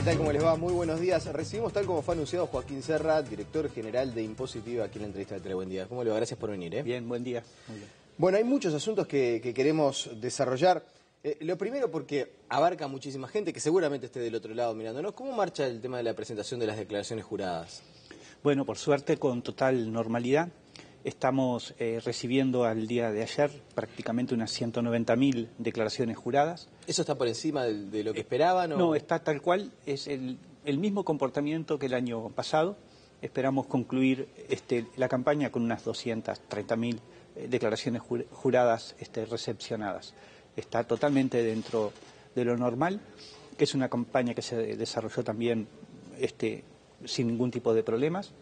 tal? ¿Cómo les va? Muy buenos días. Recibimos, tal como fue anunciado, Joaquín Serra, director general de Impositiva, aquí en la entrevista de Telebuen Día. ¿Cómo le va? Gracias por venir. Bien, buen día. Muy bien. Bueno, hay muchos asuntos que queremos desarrollar. Lo primero porque abarca muchísima gente que seguramente esté del otro lado mirándonos. ¿Cómo marcha el tema de la presentación de las declaraciones juradas? Bueno, por suerte, con total normalidad. Estamos recibiendo al día de ayer prácticamente unas 190.000 declaraciones juradas. ¿Eso está por encima de lo que esperaban? No, está tal cual. Es el mismo comportamiento que el año pasado. Esperamos concluir la campaña con unas 230.000 declaraciones juradas recepcionadas. Está totalmente dentro de lo normal. Es una campaña que se desarrolló también sin ningún tipo de problemas.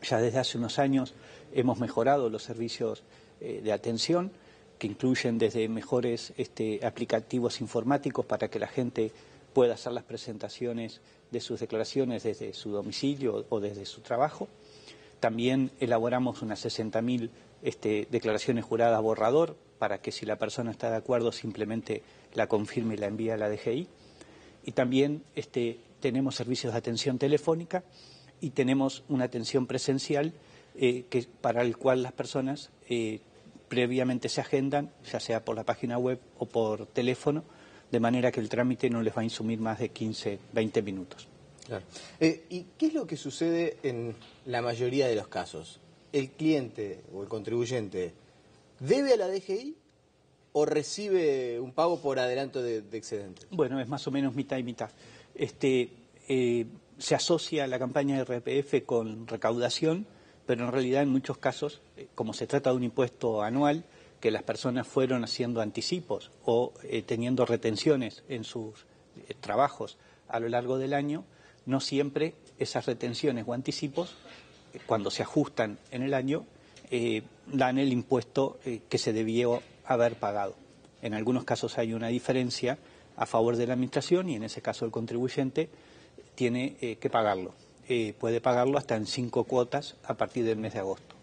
Ya desde hace unos años hemos mejorado los servicios de atención, que incluyen desde mejores aplicativos informáticos para que la gente pueda hacer las presentaciones de sus declaraciones desde su domicilio o desde su trabajo. También elaboramos unas 60.000 declaraciones juradas borrador para que, si la persona está de acuerdo, simplemente la confirme y la envíe a la DGI. Y también tenemos servicios de atención telefónica y tenemos una atención presencial para el cual las personas previamente se agendan, ya sea por la página web o por teléfono, de manera que el trámite no les va a insumir más de 15, 20 minutos. Claro. ¿Y qué es lo que sucede en la mayoría de los casos? ¿El cliente o el contribuyente debe a la DGI o recibe un pago por adelanto de excedentes? Bueno, es más o menos mitad y mitad. Se asocia la campaña de RPF con recaudación, pero en realidad en muchos casos, como se trata de un impuesto anual, que las personas fueron haciendo anticipos o teniendo retenciones en sus trabajos a lo largo del año, no siempre esas retenciones o anticipos, cuando se ajustan en el año, dan el impuesto que se debió haber pagado. En algunos casos hay una diferencia a favor de la administración y en ese caso el contribuyente tiene que pagarlo. Puede pagarlo hasta en 5 cuotas a partir del mes de agosto.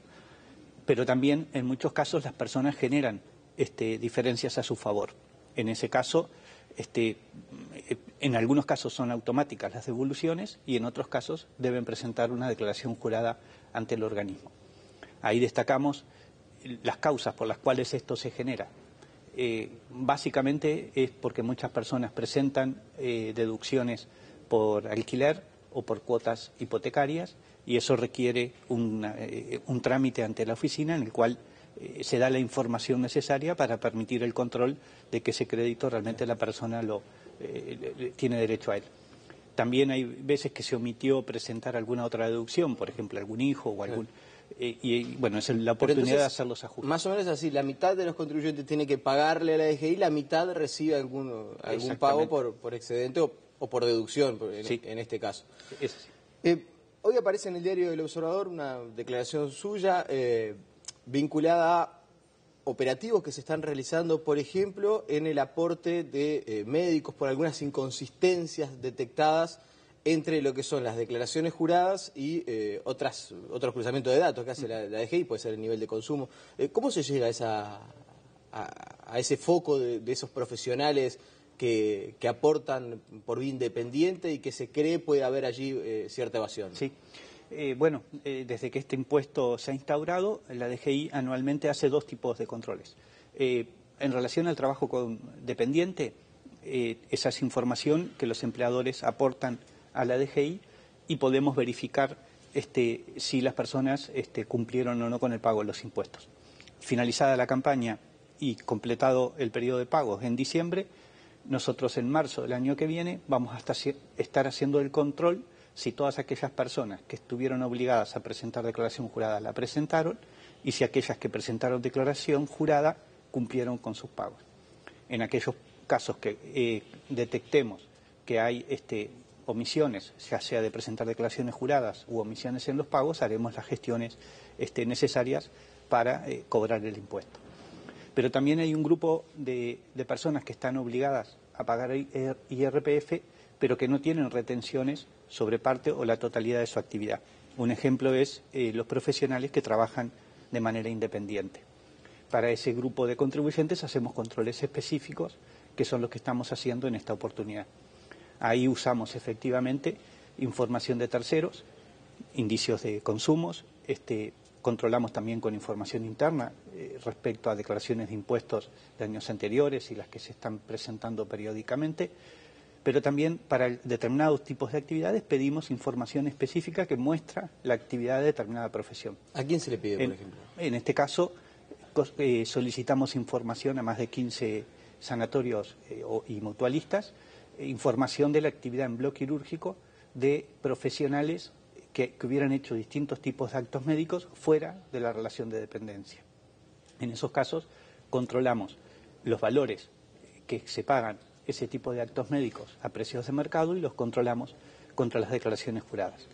Pero también en muchos casos las personas generan diferencias a su favor. En ese caso, en algunos casos son automáticas las devoluciones y en otros casos deben presentar una declaración jurada ante el organismo. Ahí destacamos las causas por las cuales esto se genera. Básicamente es porque muchas personas presentan deducciones por alquiler o por cuotas hipotecarias y eso requiere un trámite ante la oficina en el cual se da la información necesaria para permitir el control de que ese crédito realmente la persona tiene derecho a él. También hay veces que se omitió presentar alguna otra deducción, por ejemplo, algún hijo o algún... bueno, es la oportunidad entonces, de hacer los ajustes. Más o menos así, la mitad de los contribuyentes tiene que pagarle a la DGI, la mitad recibe algún pago por excedente o por deducción, sí, en este caso. Es así. Hoy aparece en el diario El Observador una declaración suya vinculada a operativos que se están realizando, por ejemplo, en el aporte de médicos por algunas inconsistencias detectadas entre lo que son las declaraciones juradas y otros cruzamientos de datos que hace la DGI, puede ser el nivel de consumo. ¿Cómo se llega a ese foco de esos profesionales que aportan por vía independiente y que se cree puede haber allí cierta evasión? Sí. Desde que este impuesto se ha instaurado, la DGI anualmente hace 2 tipos de controles. En relación al trabajo dependiente, esa es información que los empleadores aportan a la DGI y podemos verificar si las personas cumplieron o no con el pago de los impuestos. Finalizada la campaña y completado el periodo de pagos en diciembre, nosotros en marzo del año que viene vamos a estar haciendo el control si todas aquellas personas que estuvieron obligadas a presentar declaración jurada la presentaron y si aquellas que presentaron declaración jurada cumplieron con sus pagos. En aquellos casos que detectemos que hay omisiones, ya sea de presentar declaraciones juradas u omisiones en los pagos, haremos las gestiones necesarias para cobrar el impuesto. Pero también hay un grupo de personas que están obligadas a pagar IRPF, pero que no tienen retenciones sobre parte o la totalidad de su actividad. Un ejemplo es los profesionales que trabajan de manera independiente. Para ese grupo de contribuyentes hacemos controles específicos, que son los que estamos haciendo en esta oportunidad. Ahí usamos efectivamente información de terceros, indicios de consumos, controlamos también con información interna respecto a declaraciones de impuestos de años anteriores y las que se están presentando periódicamente, pero también para determinados tipos de actividades pedimos información específica que muestra la actividad de determinada profesión. ¿A quién se le pide, por ejemplo? En este caso, solicitamos información a más de 15 sanatorios y mutualistas, información de la actividad en bloque quirúrgico de profesionales que hubieran hecho distintos tipos de actos médicos fuera de la relación de dependencia. En esos casos controlamos los valores que se pagan ese tipo de actos médicos a precios de mercado y los controlamos contra las declaraciones juradas.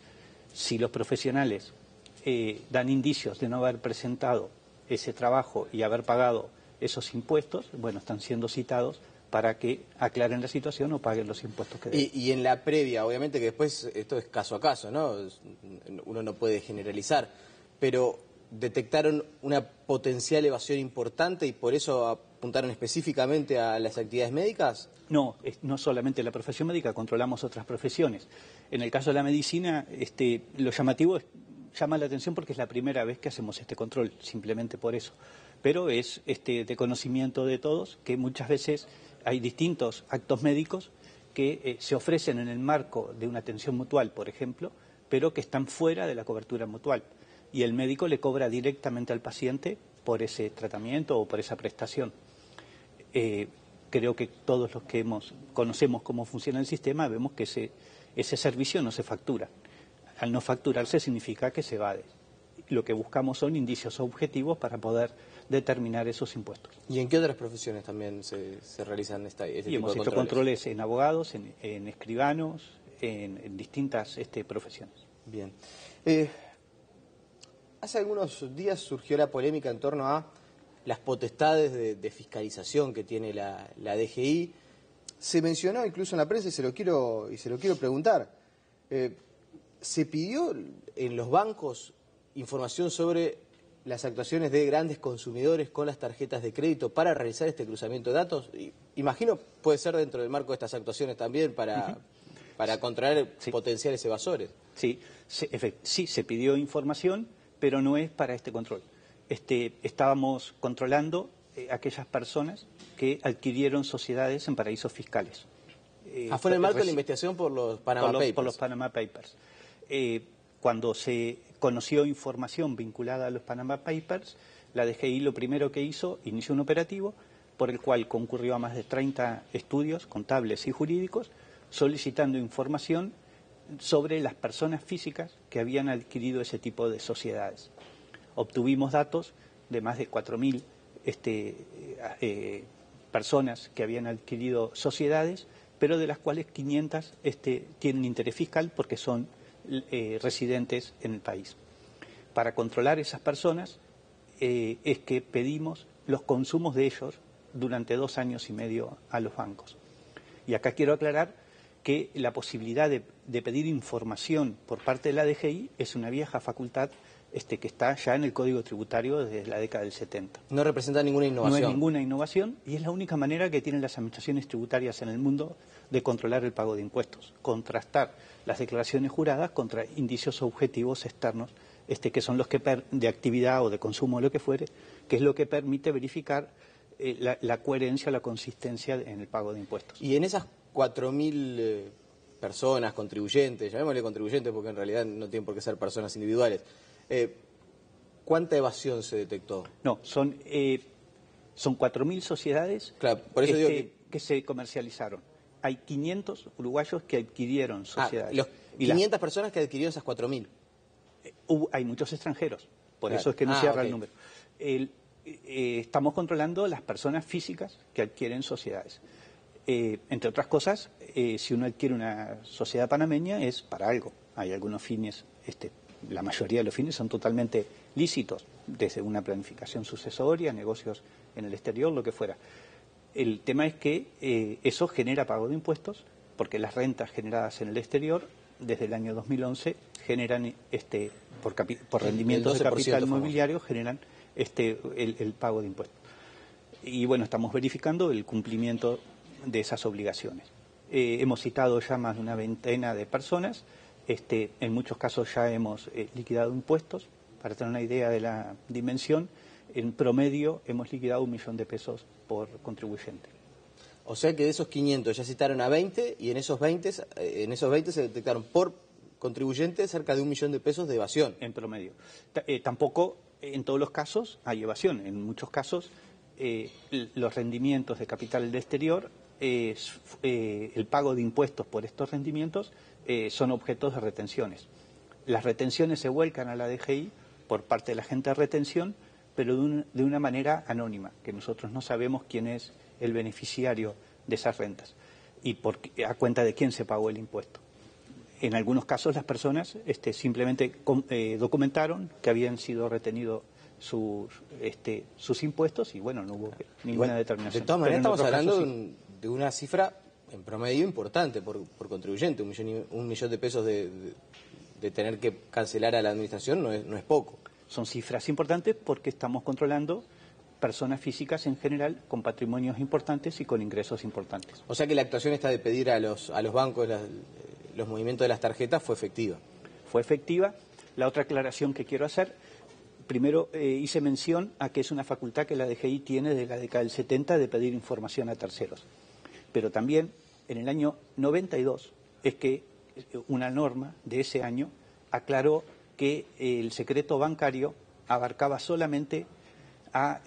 Si los profesionales dan indicios de no haber presentado ese trabajo y haber pagado esos impuestos, bueno, están siendo citados para que aclaren la situación o paguen los impuestos que deben. Y en la previa, obviamente que después esto es caso a caso, ¿no? Uno no puede generalizar, pero ¿detectaron una potencial evasión importante y por eso apuntaron específicamente a las actividades médicas? No, no solamente la profesión médica, controlamos otras profesiones. En el caso de la medicina, lo llamativo llama la atención porque es la primera vez que hacemos este control, simplemente por eso. Pero es de conocimiento de todos que muchas veces hay distintos actos médicos que se ofrecen en el marco de una atención mutual, por ejemplo, pero que están fuera de la cobertura mutual. Y el médico le cobra directamente al paciente por ese tratamiento o por esa prestación. Creo que todos los que conocemos cómo funciona el sistema vemos que ese servicio no se factura. Al no facturarse significa que se evade. Lo que buscamos son indicios objetivos para poder determinar esos impuestos. ¿Y en qué otras profesiones también se realizan este tipo de controles? Hemos hecho controles en abogados, en escribanos, en distintas profesiones. Bien. Hace algunos días surgió la polémica en torno a las potestades de fiscalización que tiene la DGI. Se mencionó incluso en la prensa y se lo quiero preguntar. ¿Se pidió en los bancos información sobre las actuaciones de grandes consumidores con las tarjetas de crédito para realizar este cruzamiento de datos? Imagino puede ser dentro del marco de estas actuaciones también para controlar potenciales evasores. Sí, se pidió información, pero no es para este control. Estábamos controlando aquellas personas que adquirieron sociedades en paraísos fiscales. Fue en el marco de la investigación por los Panama Papers. Por los Panama Papers. Cuando se conoció información vinculada a los Panama Papers, la DGI lo primero que hizo, inició un operativo por el cual concurrió a más de 30 estudios contables y jurídicos solicitando información sobre las personas físicas que habían adquirido ese tipo de sociedades. Obtuvimos datos de más de 4.000 personas que habían adquirido sociedades, pero de las cuales 500 tienen interés fiscal porque son residentes en el país. Para controlar esas personas es que pedimos los consumos de ellos durante 2 años y medio a los bancos. Y acá quiero aclarar que la posibilidad de pedir información por parte de la DGI es una vieja facultad que está ya en el Código Tributario desde la década del 70. No representa ninguna innovación. No es ninguna innovación y es la única manera que tienen las administraciones tributarias en el mundo de controlar el pago de impuestos, contrastar las declaraciones juradas contra indicios objetivos externos, que son los que de actividad o de consumo o lo que fuere, que es lo que permite verificar la coherencia, la consistencia en el pago de impuestos. Y en esas 4.000 personas, contribuyentes, llamémosle contribuyentes porque en realidad no tienen por qué ser personas individuales, ¿cuánta evasión se detectó? No, son 4.000 sociedades claro, por eso digo que se comercializaron. Hay 500 uruguayos que adquirieron sociedades. Los 500 personas que adquirieron esas 4.000. Hay muchos extranjeros, por claro. eso es que no cierra okay. el número. Estamos controlando las personas físicas que adquieren sociedades. Entre otras cosas, si uno adquiere una sociedad panameña es para algo. Hay algunos fines, la mayoría de los fines son totalmente lícitos, desde una planificación sucesoria, negocios en el exterior, lo que fuera. El tema es que eso genera pago de impuestos, porque las rentas generadas en el exterior, desde el año 2011, generan, por rendimientos de capital inmobiliario, generan el pago de impuestos. Y bueno, estamos verificando el cumplimiento de esas obligaciones. Hemos citado ya más de una veintena de personas. En muchos casos ya hemos liquidado impuestos. Para tener una idea de la dimensión, en promedio hemos liquidado 1 millón de pesos por contribuyente. O sea que de esos 500 ya citaron a 20 y en esos 20 se detectaron por contribuyente cerca de 1 millón de pesos de evasión. En promedio. Tampoco en todos los casos hay evasión. En muchos casos los rendimientos de capital del exterior, el pago de impuestos por estos rendimientos son objetos de retenciones. Las retenciones se vuelcan a la DGI por parte de la gente de retención, pero de una manera anónima, que nosotros no sabemos quién es el beneficiario de esas rentas y a cuenta de quién se pagó el impuesto. En algunos casos las personas simplemente documentaron que habían sido retenidos sus impuestos y bueno, no hubo ninguna determinación. De todas maneras estamos hablando de una cifra en promedio importante por contribuyente, 1 millón de pesos de tener que cancelar a la administración no es poco. Son cifras importantes porque estamos controlando personas físicas en general con patrimonios importantes y con ingresos importantes. O sea que la actuación esta de pedir a los bancos los movimientos de las tarjetas fue efectiva. Fue efectiva. La otra aclaración que quiero hacer, primero hice mención a que es una facultad que la DGI tiene desde la década del 70 de pedir información a terceros. Pero también en el año 92 es que una norma de ese año aclaró que el secreto bancario abarcaba solamente a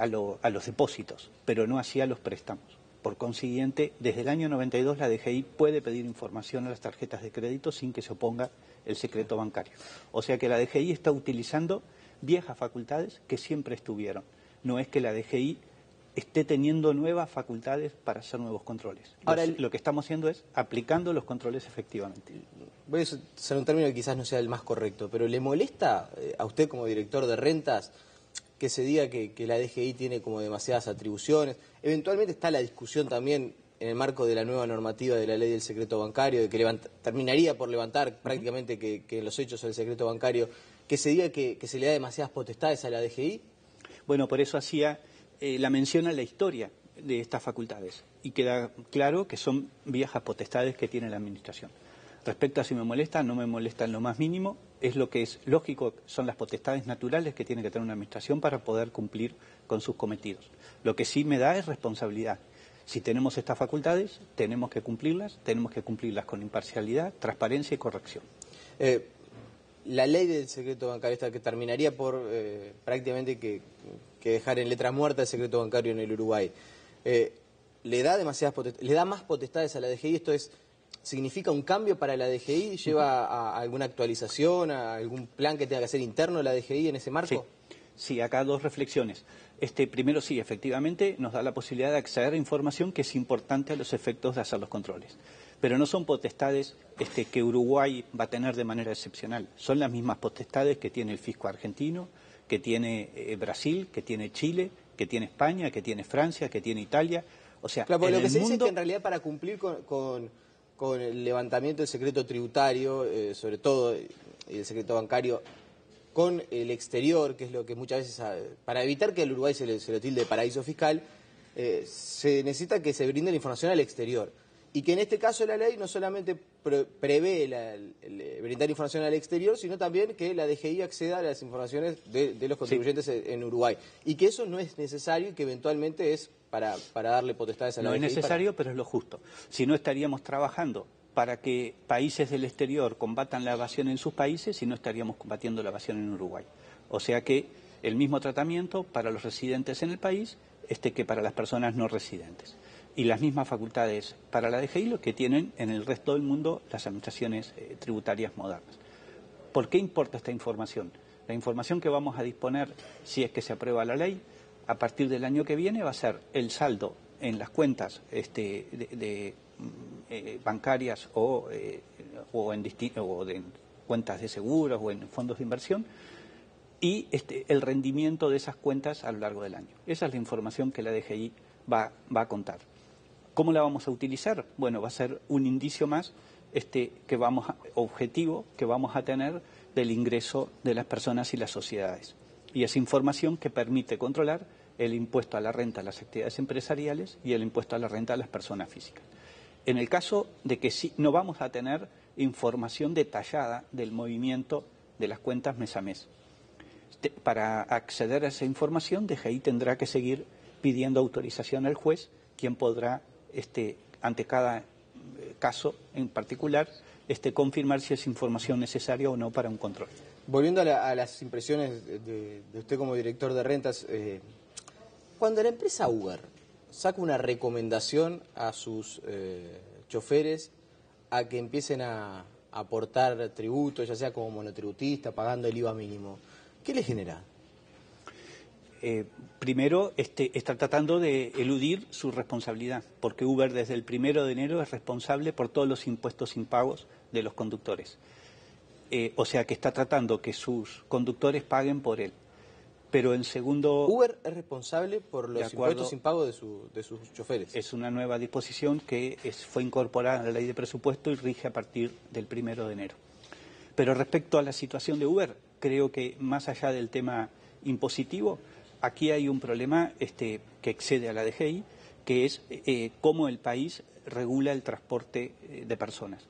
los depósitos, pero no hacía los préstamos. Por consiguiente, desde el año 92 la DGI puede pedir información a las tarjetas de crédito sin que se oponga el secreto bancario. O sea que la DGI está utilizando viejas facultades que siempre estuvieron. No es que la DGI esté teniendo nuevas facultades para hacer nuevos controles. Ahora, lo que estamos haciendo es aplicando los controles efectivamente. Voy a usar un término que quizás no sea el más correcto, pero ¿le molesta a usted como director de rentas que se diga que la DGI tiene como demasiadas atribuciones? Eventualmente está la discusión también en el marco de la nueva normativa de la ley del secreto bancario, de que terminaría por levantar prácticamente que en los hechos del secreto bancario, que se diga que se le da demasiadas potestades a la DGI. Bueno, por eso hacía la mención a la historia de estas facultades y queda claro que son viejas potestades que tiene la Administración. Respecto a si me molesta, no me molesta en lo más mínimo, es lo que es lógico, son las potestades naturales que tiene que tener una administración para poder cumplir con sus cometidos. Lo que sí me da es responsabilidad. Si tenemos estas facultades, tenemos que cumplirlas con imparcialidad, transparencia y corrección. La ley del secreto bancario esta que terminaría por prácticamente que dejar en letra muerta el secreto bancario en el Uruguay, ¿le da más potestades a la DGI? Esto ¿significa un cambio para la DGI? ¿Lleva a alguna actualización, a algún plan que tenga que hacer interno la DGI en ese marco? Sí, acá dos reflexiones. Primero, sí, efectivamente nos da la posibilidad de acceder a información que es importante a los efectos de hacer los controles. Pero no son potestades que Uruguay va a tener de manera excepcional. Son las mismas potestades que tiene el fisco argentino, que tiene Brasil, que tiene Chile, que tiene España, que tiene Francia, que tiene Italia. O sea, claro, lo que se dice es que en realidad para cumplir con el levantamiento del secreto tributario, sobre todo el secreto bancario, con el exterior, que es lo que muchas veces, para evitar que al Uruguay se lo tilde de paraíso fiscal, se necesita que se brinde la información al exterior. Y que en este caso la ley no solamente prevé brindar información al exterior, sino también que la DGI acceda a las informaciones de los contribuyentes en Uruguay. Y que eso no es necesario y que eventualmente es para darle potestades a la DGI. No es necesario, pero es lo justo. Si no, estaríamos trabajando para que países del exterior combatan la evasión en sus países y no estaríamos combatiendo la evasión en Uruguay. O sea que el mismo tratamiento para los residentes en el país que para las personas no residentes. Y las mismas facultades para la DGI lo que tienen en el resto del mundo las administraciones tributarias modernas. ¿Por qué importa esta información? La información que vamos a disponer, si es que se aprueba la ley, a partir del año que viene va a ser el saldo en las cuentas bancarias o en cuentas de seguros o en fondos de inversión y el rendimiento de esas cuentas a lo largo del año. Esa es la información que la DGI va a contar. ¿Cómo la vamos a utilizar? Bueno, va a ser un indicio más objetivo que vamos a tener del ingreso de las personas y las sociedades. Y es información que permite controlar el impuesto a la renta a las actividades empresariales y el impuesto a la renta a las personas físicas. en el caso de que sí, no vamos a tener información detallada del movimiento de las cuentas mes a mes. Para acceder a esa información, DGI tendrá que seguir pidiendo autorización al juez, quien podrá, ante cada caso en particular, confirmar si es información necesaria o no para un control. Volviendo a las impresiones de usted como director de rentas, cuando la empresa Uber saca una recomendación a sus choferes a que empiecen a aportar tributos, ya sea como monotributista, pagando el IVA mínimo, ¿qué le genera? Primero, está tratando de eludir su responsabilidad, porque Uber desde el 1 de enero es responsable por todos los impuestos impagos de los conductores. O sea que está tratando que sus conductores paguen por él. Pero en segundo... Uber es responsable por los impuestos impagos de sus choferes. Es una nueva disposición que fue incorporada a la ley de presupuesto y rige a partir del 1 de enero. Pero respecto a la situación de Uber, creo que más allá del tema impositivo, aquí hay un problema que excede a la DGI, que es cómo el país regula el transporte de personas.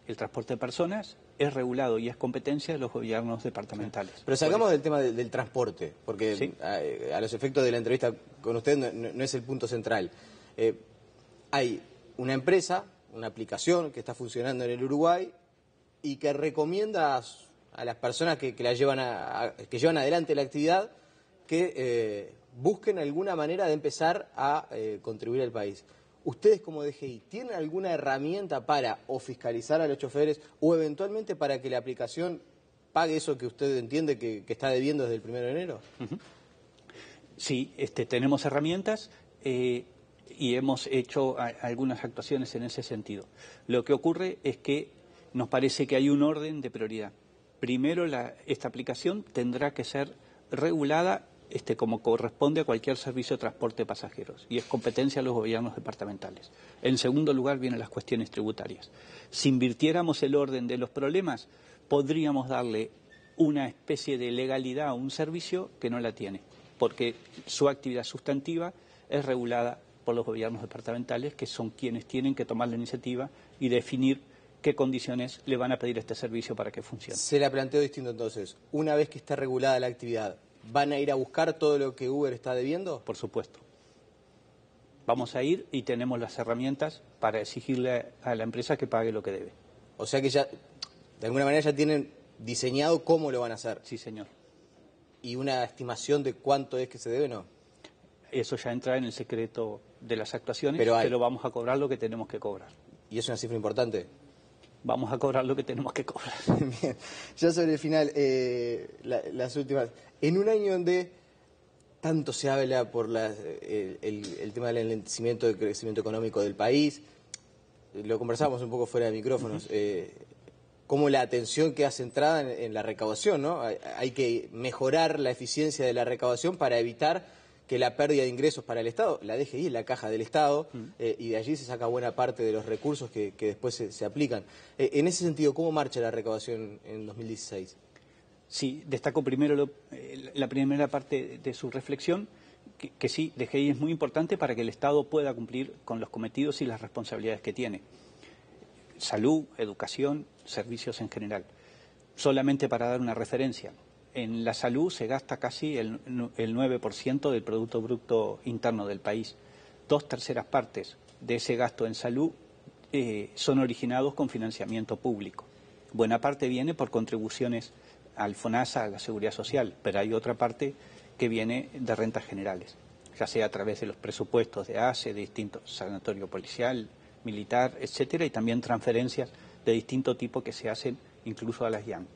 El transporte de personas es regulado y es competencia de los gobiernos departamentales. Pero salgamos del tema del transporte, porque ¿sí? a los efectos de la entrevista con usted no es el punto central. Hay una empresa, una aplicación que está funcionando en el Uruguay y que recomienda a las personas que llevan adelante la actividad que busquen alguna manera de empezar a contribuir al país. ¿Ustedes como DGI tienen alguna herramienta para o fiscalizar a los choferes o eventualmente para que la aplicación pague eso que usted entiende que está debiendo desde el 1 de enero? Sí, tenemos herramientas y hemos hecho algunas actuaciones en ese sentido. Lo que ocurre es que nos parece que hay un orden de prioridad. Primero, esta aplicación tendrá que ser regulada como corresponde a cualquier servicio de transporte de pasajeros, y es competencia de los gobiernos departamentales. En segundo lugar vienen las cuestiones tributarias. Si invirtiéramos el orden de los problemas, podríamos darle una especie de legalidad a un servicio que no la tiene, porque su actividad sustantiva es regulada por los gobiernos departamentales, que son quienes tienen que tomar la iniciativa y definir qué condiciones le van a pedir a este servicio para que funcione. Se la planteo distinto entonces. Una vez que está regulada la actividad, ¿van a ir a buscar todo lo que Uber está debiendo? Por supuesto. Vamos a ir y tenemos las herramientas para exigirle a la empresa que pague lo que debe. O sea que ya, de alguna manera, ya tienen diseñado cómo lo van a hacer. Sí, señor. ¿Y una estimación de cuánto es que se debe, no? Eso ya entra en el secreto de las actuaciones, pero vamos a cobrar lo que tenemos que cobrar. ¿Y es una cifra importante? Vamos a cobrar lo que tenemos que cobrar. Bien. Ya sobre el final, las últimas. En un año donde tanto se habla por el tema del enlentecimiento del crecimiento económico del país, lo conversábamos un poco fuera de micrófonos, cómo la atención queda centrada en la recaudación, ¿no? Hay que mejorar la eficiencia de la recaudación para evitar que la pérdida de ingresos para el Estado, la DGI es la caja del Estado, y de allí se saca buena parte de los recursos que después se aplican. En ese sentido, ¿cómo marcha la recaudación en 2016? Sí, destaco primero la primera parte de su reflexión, que sí, DGI es muy importante para que el Estado pueda cumplir con los cometidos y las responsabilidades que tiene. Salud, educación, servicios en general. Solamente para dar una referencia, en la salud se gasta casi el 9% del Producto Bruto Interno del país. 2/3 partes de ese gasto en salud son originados con financiamiento público. Buena parte viene por contribuciones al FONASA, a la Seguridad Social, pero hay otra parte que viene de rentas generales, ya sea a través de los presupuestos de ACE, de distintos sanatorio policial, militar, etcétera, y también transferencias de distinto tipo que se hacen incluso a las IANC.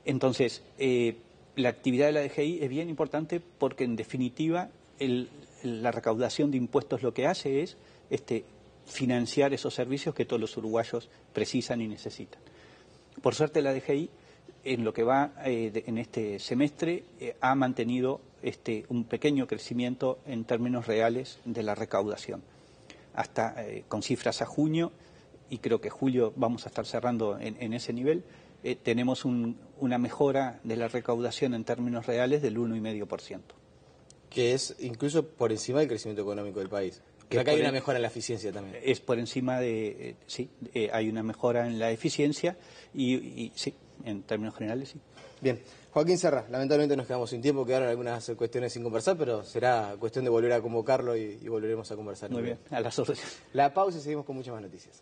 Entonces, la actividad de la DGI es bien importante porque, en definitiva, la recaudación de impuestos lo que hace es financiar esos servicios que todos los uruguayos precisan y necesitan. Por suerte, la DGI, en lo que va en este semestre, ha mantenido un pequeño crecimiento en términos reales de la recaudación. Hasta con cifras a junio, y creo que julio vamos a estar cerrando en ese nivel, tenemos una mejora de la recaudación en términos reales del 1,5%. Que es incluso por encima del crecimiento económico del país. Acá hay una mejora en la eficiencia también. Es por encima de, sí, hay una mejora en la eficiencia y sí, en términos generales sí. Bien, Joaquín Serra, lamentablemente nos quedamos sin tiempo, quedaron algunas cuestiones sin conversar, pero será cuestión de volver a convocarlo y volveremos a conversar. Muy bien, a las órdenes. La pausa y seguimos con muchas más noticias.